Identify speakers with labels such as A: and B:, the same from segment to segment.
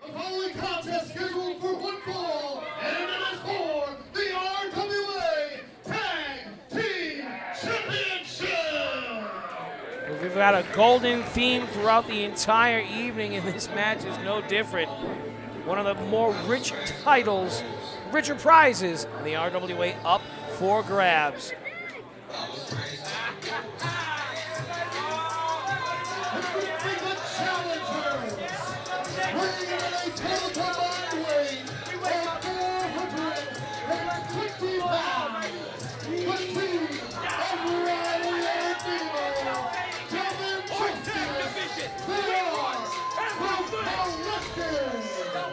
A: The following contest scheduled for one fall, and it is for the RWA Tag Team Championship!
B: We've got a golden theme throughout the entire evening, and this match is no different. One of the more rich titles, richer prizes in the RWA up for grabs.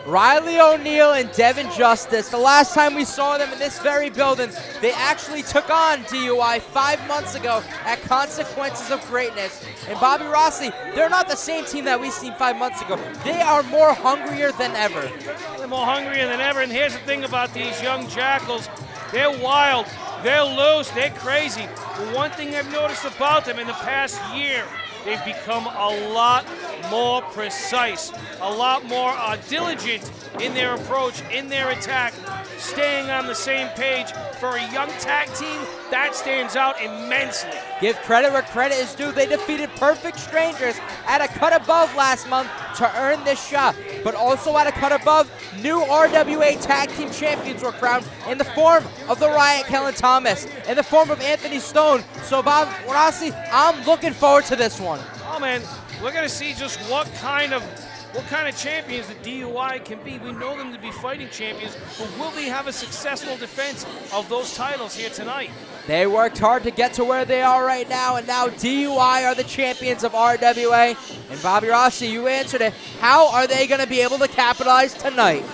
C: Riley O'Neal and Devin Justice, the last time we saw them in this very building, they actually took on D.U.I 5 months ago at Consequences of Greatness. And Bobby Rossi, they're not the same team that we seen 5 months ago. They are more hungrier than ever.
B: They're more hungrier than ever, and here's the thing about these young jackals. They're wild, they're loose, they're crazy. The one thing I've noticed about them in the past year, they've become a lot more precise, a lot more diligent in their approach, in their attack, staying on the same page. For a young tag team, that stands out immensely.
C: Give credit where credit is due. They defeated Perfect Strangers at a cut above last month to earn this shot. But also at a cut above, new RWA Tag Team Champions were crowned in the form of the Riot Kellen Thomas, in the form of Anthony Stone. So Bob Rossi, I'm looking forward to this one.
B: Oh man, we're gonna see just what kind of champions the D.U.I can be. We know them to be fighting champions, but will they have a successful defense of those titles here tonight?
C: They worked hard to get to where they are right now, and now D.U.I are the champions of RWA. And Bobby Rossi, you answered it. How are they going to be able to capitalize tonight?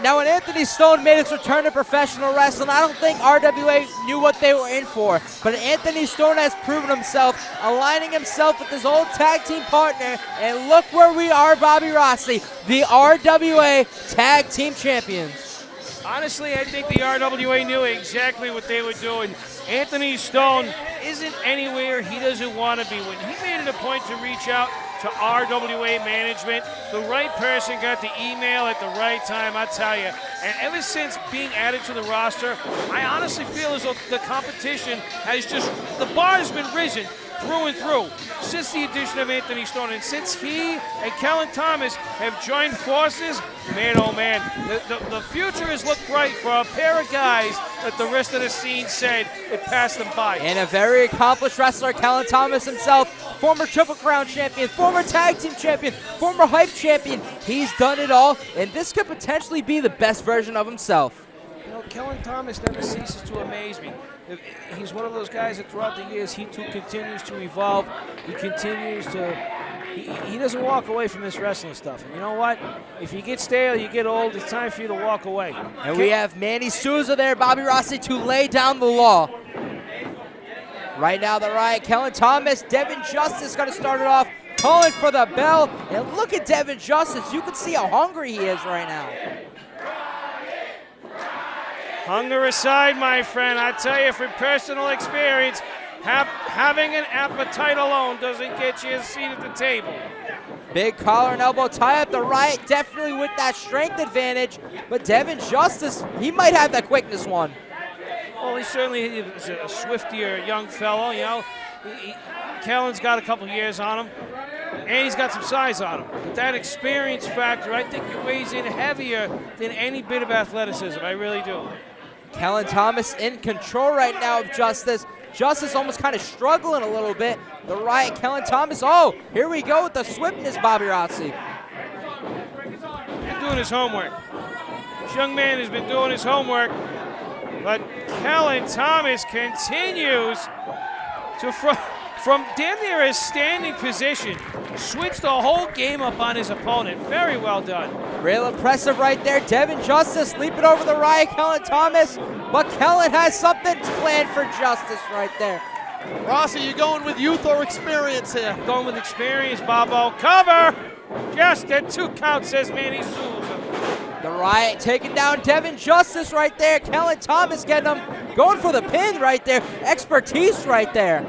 C: Now, when Anthony Stone made his return to professional wrestling, I don't think RWA knew what they were in for. But Anthony Stone has proven himself, aligning himself with his old tag team partner. And look where we are, Bobby Rossi, the RWA Tag Team Champions.
B: Honestly, I think the RWA knew exactly what they were doing. Anthony Stone isn't anywhere he doesn't want to be. When he made it a point to reach out to RWA management, the right person got the email at the right time, I tell you. And ever since being added to the roster, I honestly feel as though the competition has just, the bar has been risen through and through since the addition of Anthony Stone. And since he and Kellen Thomas have joined forces, man, oh man, the future has looked bright for a pair of guys that the rest of the scene said it passed them by.
C: And a very accomplished wrestler, Kellen Thomas himself, former Triple Crown champion, former tag team champion, former hype champion. He's done it all, and this could potentially be the best version of himself.
B: You know, Kellen Thomas never ceases to amaze me. He's one of those guys that throughout the years, he too continues to evolve. He continues to, he doesn't walk away from this wrestling stuff. And you know what? If you get stale, you get old, it's time for you to walk away.
C: And we have Manny Souza there, Bobby Rossi, to lay down the law. Right now, the Riot, Kellen Thomas, Devin Justice going to start it off, calling for the bell. And look at Devin Justice. You can see how hungry he is right now.
B: Hunger aside, my friend, I tell you from personal experience, having an appetite alone doesn't get you a seat at the table.
C: Big collar and elbow tie up. The Riot definitely with that strength advantage, but Devin Justice, he might have that quickness one.
B: Well, he certainly is a swiftier young fellow, you know. Kellen's got a couple years on him, and he's got some size on him. But that experience factor, I think he weighs in heavier than any bit of athleticism. I really do.
C: Kellen Thomas in control right now of Justice. Justice almost kind of struggling a little bit. The Riot, Kellen Thomas. Oh, here we go with the swiftness, Bobby Rossi.
B: He's doing his homework. This young man has been doing his homework, but Kellen Thomas continues to, from damn near a standing position, switch the whole game up on his opponent. Very well done.
C: Real impressive right there. Devin Justice leaping over the Riot, Kellen Thomas. But Kellen has something planned for Justice right there.
D: Rossi, you going with youth or experience here?
B: Going with experience, Bobo. Cover! Just a 2 count, says Manny Souza.
C: The Riot taking down Devin Justice right there. Kellen Thomas getting him. Going for the pin right there. Expertise right there.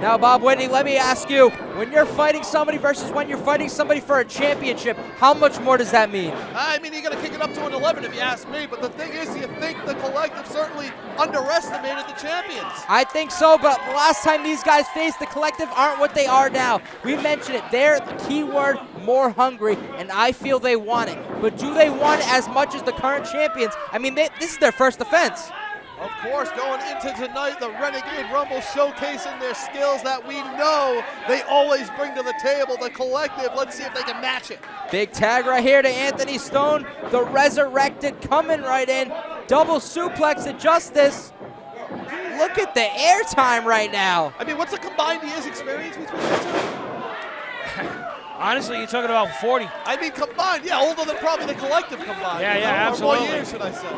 C: Now, Bob Whitney, let me ask you, when you're fighting somebody versus when you're fighting somebody for a championship, how much more does that mean?
D: I mean, you're going to kick it up to an 11 if you ask me, but the thing is, you think the Collective certainly underestimated the champions.
C: I think so, but the last time these guys faced the Collective aren't what they are now. We mentioned it, they're the key word, more hungry, and I feel they want it. But do they want it as much as the current champions? I mean, this is their first defense.
D: Of course, going into tonight, the Renegade Rumble showcasing their skills that we know they always bring to the table. The Collective, let's see if they can match it.
C: Big tag right here to Anthony Stone. The Resurrected coming right in. Double suplex to Justice. Look at the airtime right now.
D: I mean, what's the combined years experience between these two?
B: Honestly, you're talking about 40.
D: I mean, combined, yeah, older than probably the Collective combined.
B: Yeah,
D: or
B: absolutely.
D: more years, should I say.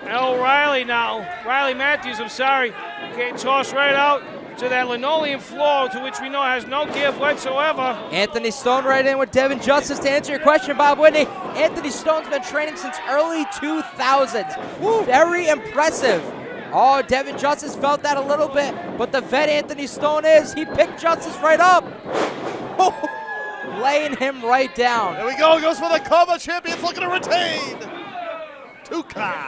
B: Riley now. Riley Matthews, I'm sorry. Getting tossed right out to that linoleum floor, to which we know has no give whatsoever.
C: Anthony Stone right in with Devin Justice. To answer your question, Bob Whitney, Anthony Stone's been training since early 2000s. Woo. Very impressive. Oh, Devin Justice felt that a little bit, but the vet Anthony Stone he picked Justice right up. Laying him right down.
D: There we go, goes for the cover. Champions looking to retain.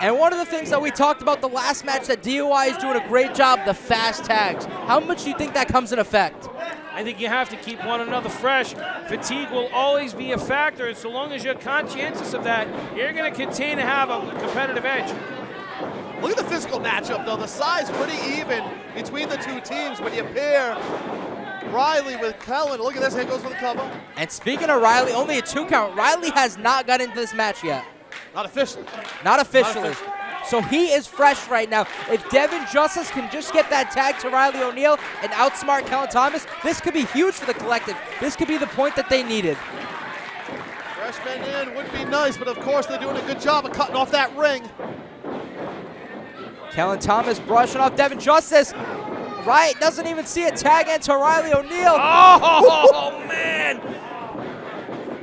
C: And one of the things that we talked about the last match that D.U.I is doing a great job, the fast tags. How much do you think that comes in effect?
B: I think you have to keep one another fresh. Fatigue will always be a factor, and so long as you're conscientious of that, you're going to continue to have a competitive edge.
D: Look at the physical matchup, though. The size pretty even between the two teams when you pair Riley with Kellen. Look at this, here goes for the cover.
C: And speaking of Riley, only a 2 count. Riley has not got into this match yet.
D: Not officially.
C: Not officially. So he is fresh right now. If Devin Justice can just get that tag to Riley O'Neal and outsmart Kellen Thomas, this could be huge for the Collective. This could be the point that they needed.
D: Freshman in would be nice, but of course they're doing a good job of cutting off that ring.
C: Kellen Thomas brushing off Devin Justice. Riot doesn't even see a tag into Riley O'Neal.
B: Oh, man.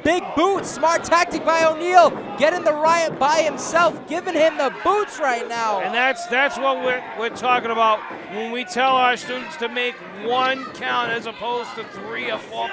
C: Big boot, smart tactic by O'Neal, getting the Riot by himself, giving him the boots right now.
B: And that's what we're talking about when we tell our students to make 1 count as opposed to 3 or 4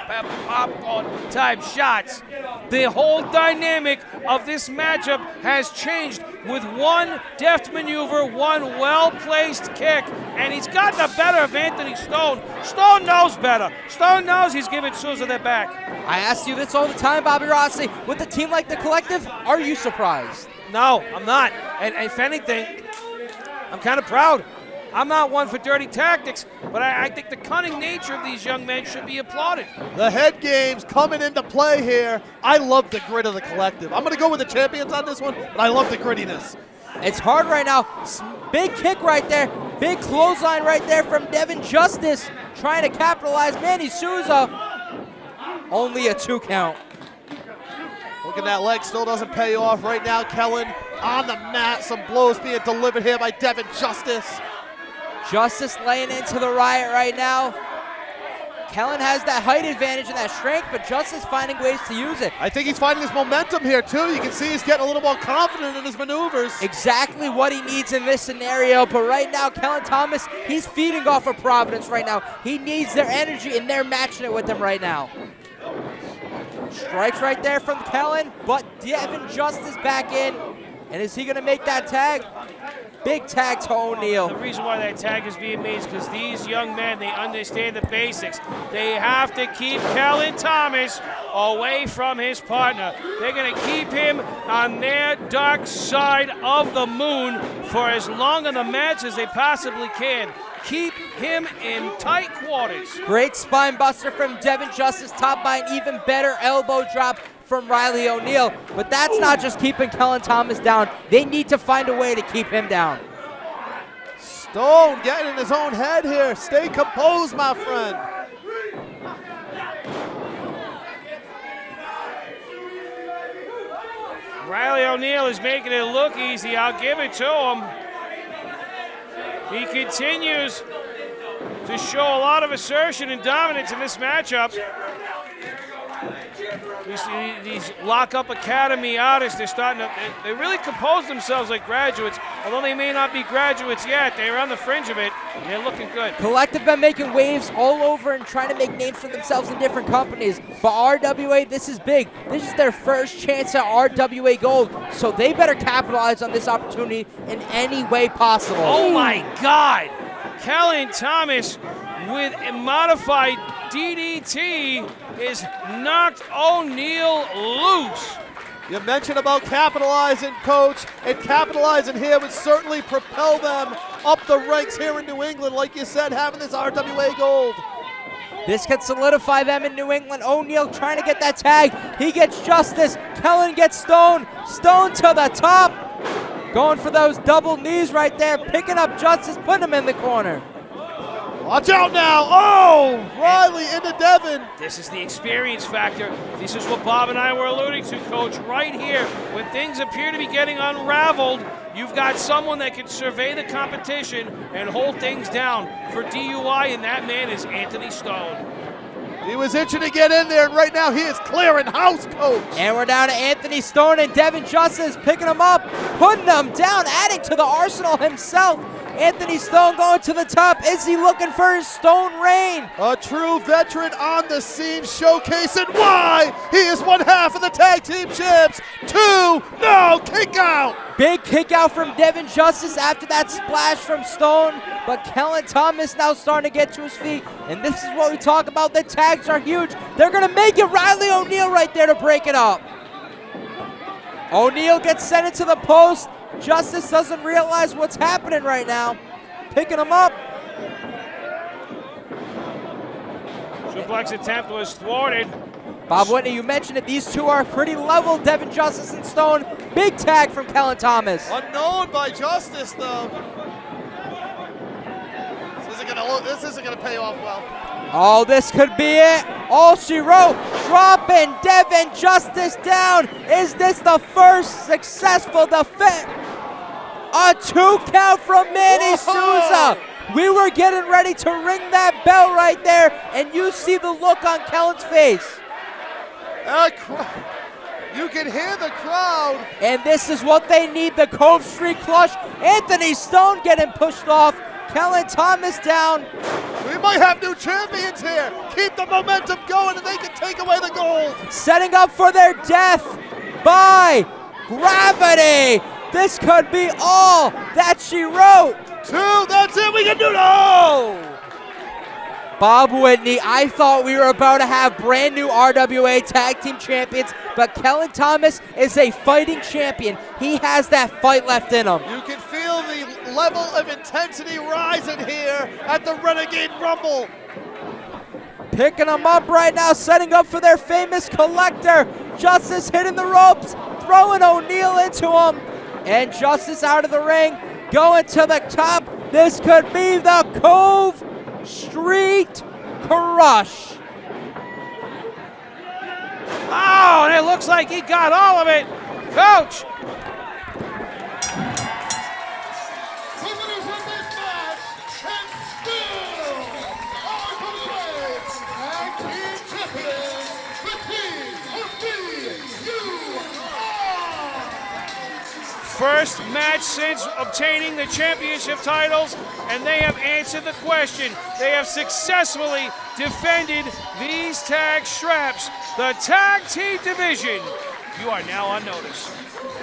B: popcorn type shots. The whole dynamic of this matchup has changed with 1 deft maneuver, 1 well-placed kick, and he's gotten the better of Anthony Stone. Stone knows better. Stone knows he's giving Souza their back.
C: I ask you this all the time, Bobby Rossi. With a team like the Collective, are you surprised?
B: No, I'm not. And if anything, I'm kind of proud. I'm not one for dirty tactics, but I think the cunning nature of these young men should be applauded.
D: The head game's coming into play here. I love the grit of the Collective. I'm going to go with the champions on this one, but I love the grittiness.
C: It's hard right now. Big kick right there. Big clothesline right there from Devin Justice. Trying to capitalize. Manny Souza. Only a 2 count.
D: Look at that leg, still doesn't pay off right now. Kellen on the mat. Some blows being delivered here by Devin Justice.
C: Justice laying into the Riot right now. Kellen has that height advantage and that strength, but Justice finding ways to use it.
D: I think he's finding his momentum here, too. You can see he's getting a little more confident in his maneuvers.
C: Exactly what he needs in this scenario, but right now, Kellen Thomas, he's feeding off of Providence right now. He needs their energy, and they're matching it with him right now. Strikes right there from Kellen, but Devin Justice back in. And is he going to make that tag? Big tag to O'Neal.
B: The reason why that tag is being made is because these young men, they understand the basics. They have to keep Kellen Thomas away from his partner. They're going to keep him on their dark side of the moon for as long in the match as they possibly can. Keep him in tight quarters.
C: Great spine buster from Devin Justice, topped by an even better elbow drop from Riley O'Neal. But that's not just keeping Kellen Thomas down. They need to find a way to keep him down.
D: Stone getting in his own head here. Stay composed, my friend.
B: Riley O'Neal is making it look easy. I'll give it to him. He continues to show a lot of assertion and dominance in this matchup. These lock-up academy artists, they really compose themselves like graduates. Although they may not be graduates yet, they're on the fringe of it, and they're looking good.
C: Collective been making waves all over and trying to make names for themselves in different companies. But RWA, this is big. This is their first chance at RWA Gold, so they better capitalize on this opportunity in any way possible.
B: Oh my God! Kellen Thomas with a modified DDT is knocked O'Neal loose.
D: You mentioned about capitalizing, Coach, and capitalizing here would certainly propel them up the ranks here in New England, like you said, having this RWA Gold.
C: This could solidify them in New England. O'Neal trying to get that tag. He gets Justice. Kellen gets Stone. Stone to the top. Going for those double knees right there. Picking up Justice, putting him in the corner.
D: Watch out now. Oh, Riley into Devin.
B: This is the experience factor. This is what Bob and I were alluding to, Coach, right here. When things appear to be getting unraveled, you've got someone that can survey the competition and hold things down for D.U.I, and that man is Anthony Stone.
D: He was itching to get in there, and right now he is clearing house, Coach.
C: And we're down to Anthony Stone and Devin Justice picking him up, putting him down, adding to the arsenal himself. Anthony Stone going to the top. Is he looking for his Stone reign?
D: A true veteran on the scene, showcasing why he is one half of the tag team champs. 2, no, kick out.
C: Big kick out from Devin Justice after that splash from Stone. But Kellen Thomas now starting to get to his feet. And this is what we talk about. The tags are huge. They're going to make it. Riley O'Neal right there to break it up. O'Neal gets sent into the post. Justice doesn't realize what's happening right now. Picking him up.
B: Suplex attempt was thwarted.
C: Bob Whitney, you mentioned it. These two are pretty level, Devin Justice and Stone. Big tag from Kellen Thomas.
D: Unknown by Justice, though. This isn't gonna pay off well.
C: Oh, this could be it. All she wrote, dropping Devin Justice down. Is this the first successful defense? A 2 count from Manny Souza. We were getting ready to ring that bell right there, and you see the look on Kellen's face.
D: You can hear the crowd.
C: And this is what they need, the Cove Street Clutch. Anthony Stone getting pushed off. Kellen Thomas down.
D: We might have new champions here. Keep the momentum going and they can take away the gold.
C: Setting up for their death by gravity. This could be all that she wrote.
D: 2, that's it, we can do it. Oh!
C: Bob Whitney, I thought we were about to have brand new RWA Tag Team Champions, but Kellen Thomas is a fighting champion. He has that fight left in him.
D: You can feel the level of intensity rising here at the Renegade Rumble.
C: Picking them up right now, setting up for their famous collector. Justice hitting the ropes, throwing O'Neal into him. And Justice out of the ring, going to the top. This could be the Cove Street Crush.
B: Oh, and it looks like he got all of it. Coach.
A: The winners of this match, and still RWA Tag Team Champions, the King of D.U.I.
B: First match since obtaining the championship titles, and they have answered the question. They have successfully defended these tag straps. The tag team division, you are now on notice.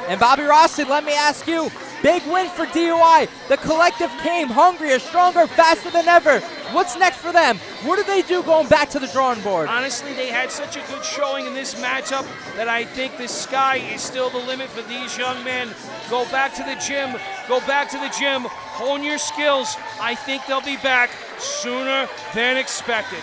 C: And Bobby Rossi, let me ask you, big win for D.U.I. The collective came hungrier, stronger, faster than ever. What's next for them? What do they do going back to the drawing board?
B: Honestly, they had such a good showing in this matchup that I think the sky is still the limit for these young men. Go back to the gym. Go back to the gym. Hone your skills. I think they'll be back sooner than expected.